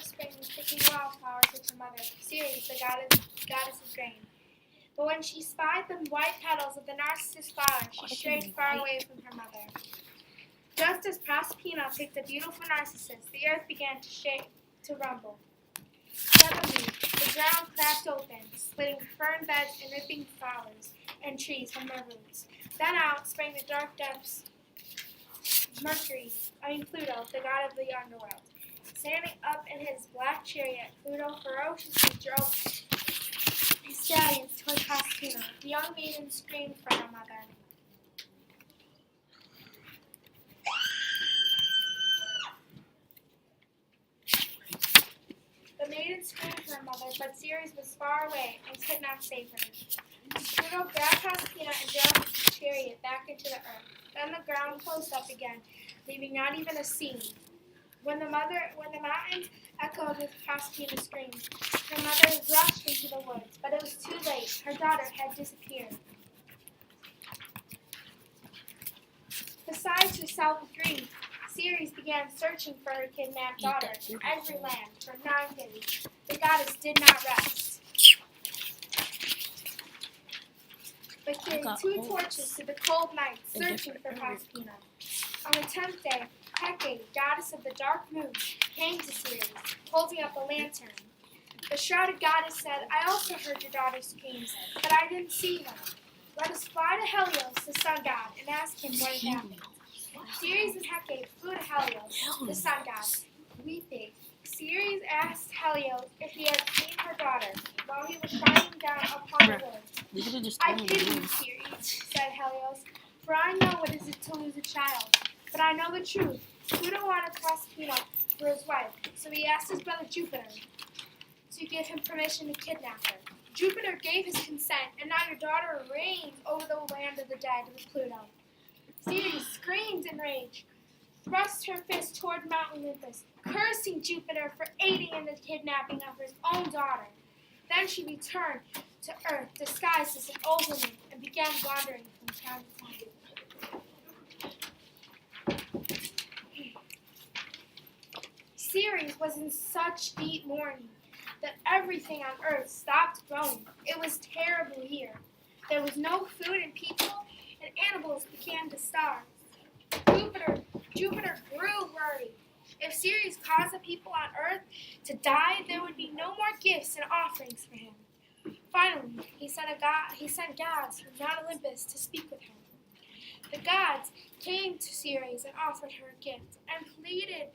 the spring was picking wildflowers with her mother, Ceres, the goddess of grain. But when she spied the white petals of the narcissus flower, she strayed far away from her mother. Just as Proserpina picked a beautiful narcissus, the earth began to shake, to rumble. Suddenly, the ground cracked open, splitting fern beds and ripping flowers and trees from their roots. Then out sprang the dark depths Pluto, the god of the underworld. Standing up in his black chariot, Pluto ferociously drove his stallions toward Proserpina. The young maiden screamed for her mother. The maiden screamed for her mother, but Ceres was far away and could not save her. Pluto grabbed Proserpina and drove his chariot back into the earth. Then the ground closed up again, leaving not even a seam. When the mountains echoed with Proserpina's screams, her mother rushed into the woods, but it was too late. Her daughter had disappeared. Besides herself with grief, Ceres began searching for her kidnapped daughter in every land for 9 days. The goddess did not rest, but carried 2 torches to the cold night, searching for Proserpina. On the 10th day, Hecate, goddess of the dark moon, came to Ceres, holding up a lantern. The shrouded goddess said, "I also heard your daughter's screams, but I didn't see her. Let us fly to Helios, the sun god, and ask him what had happened." Ceres and Hecate flew to Helios, the sun god. Weeping, Ceres asked Helios if he had seen her daughter while he was shining down upon the woods. "I pity you, Ceres," said Helios, "for I know what it is to lose a child. But I know the truth. Pluto wanted Proserpina for his wife, so he asked his brother Jupiter to give him permission to kidnap her. Jupiter gave his consent, and now your daughter reigns over the land of the dead with Pluto." Ceres screamed in rage, thrust her fist toward Mount Olympus, cursing Jupiter for aiding in the kidnapping of his own daughter. Then she returned to Earth, disguised as an old woman, and began wandering from town to town. Ceres was in such deep mourning that everything on Earth stopped growing. It was terrible here. There was no food and people, and animals began to starve. Jupiter grew worried. If Ceres caused the people on Earth to die, there would be no more gifts and offerings for him. Finally, he sent gods from Mount Olympus to speak with her. The gods came to Ceres and offered her a gift and pleaded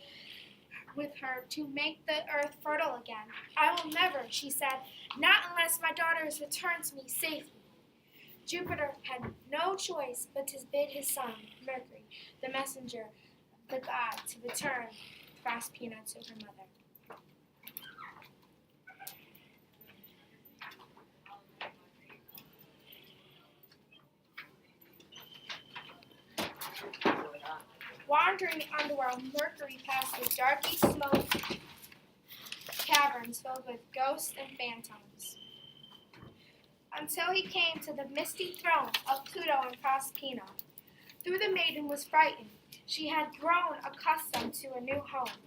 with her to make the earth fertile again. "I will never," she said, "not unless my daughter is returned to me safely." Jupiter had no choice but to bid his son, Mercury, the messenger of the god, to return Proserpina to her mother. Wandering the underworld, Mercury passed through darky smoke caverns filled with ghosts and phantoms, until he came to the misty throne of Pluto and Proserpina. Though the maiden was frightened, she had grown accustomed to a new home,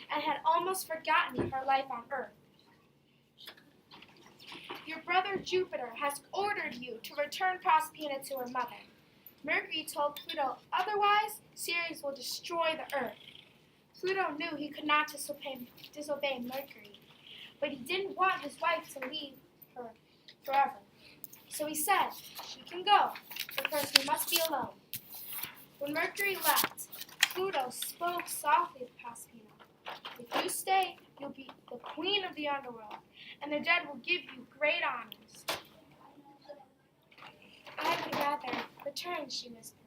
and had almost forgotten her life on Earth. "Your brother Jupiter has ordered you to return Proserpina to her mother," Mercury told Pluto, "otherwise Ceres will destroy the earth." Pluto knew he could not disobey Mercury, but he didn't want his wife to leave her forever. So he said, "She can go, but first we must be alone." When Mercury left, Pluto spoke softly to Proserpina. "If you stay, you'll be the queen of the underworld, and the dead will give you great honors." "I would rather return," she whispered.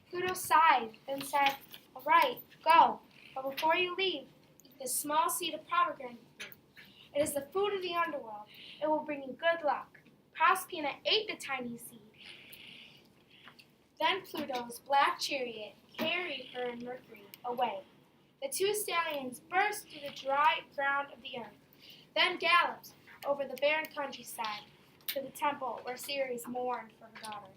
Pluto sighed, then said, "All right, go, but before you leave, eat this small seed of pomegranate fruit. It is the food of the underworld. It will bring you good luck." Proserpina ate the tiny seed. Then Pluto's black chariot carried her and Mercury away. The 2 stallions burst through the dry ground of the earth, then galloped over the barren countryside to the temple where Ceres mourned for her daughter.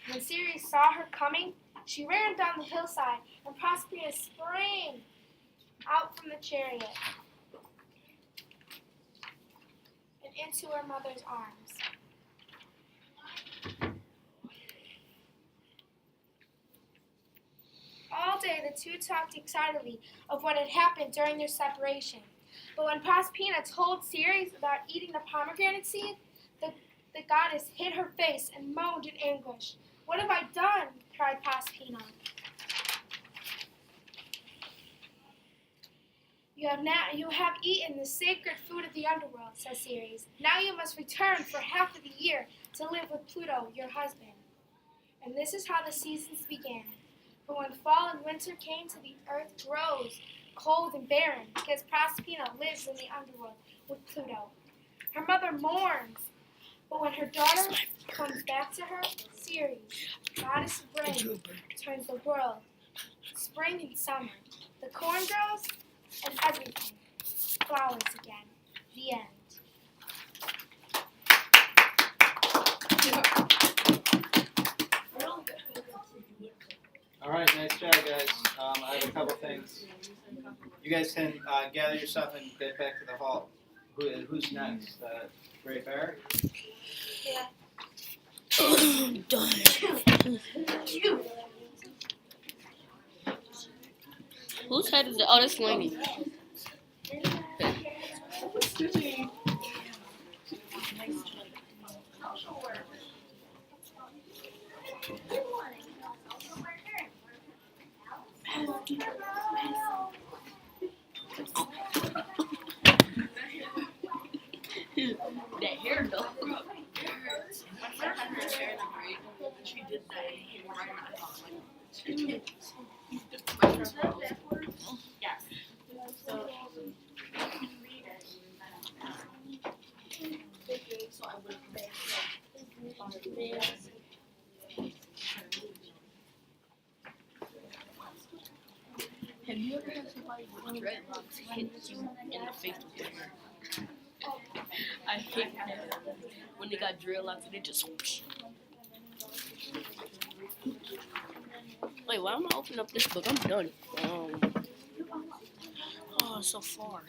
When Ceres saw her coming, She ran down the hillside, and Proserpina sprang out from the chariot and into her mother's arms. All day the two talked excitedly of what had happened during their separation. But when Proserpina told Ceres about eating the pomegranate seed, the goddess hid her face and moaned in anguish. "What have I done?" cried Proserpina. You have eaten the sacred food of the underworld," said Ceres. "Now you must return for half of the year to live with Pluto, your husband." And this is how the seasons began. For when fall and winter came to the earth grows cold and barren, because Proserpina lives in the underworld with Pluto. Her mother mourns, but when her daughter comes back to her, Ceres, goddess of rain, turns the world. Spring and summer, the corn grows, and everything flowers again. The end. All right, nice job, guys. I have a couple things. You guys can gather yourself and get back to the hall. Who's next? Great Bear? Yeah. Whose head is it? Oh, that's Laney. That hair though. My friend had her hair in the braid. She did that and it came right out of yeah. So I would have you ever had somebody with dreadlocks hit you in the face with their hair? I hate that when they got dreadlocks and they just whoosh. Wait, why am I opening up this book? I'm done. Oh, so far.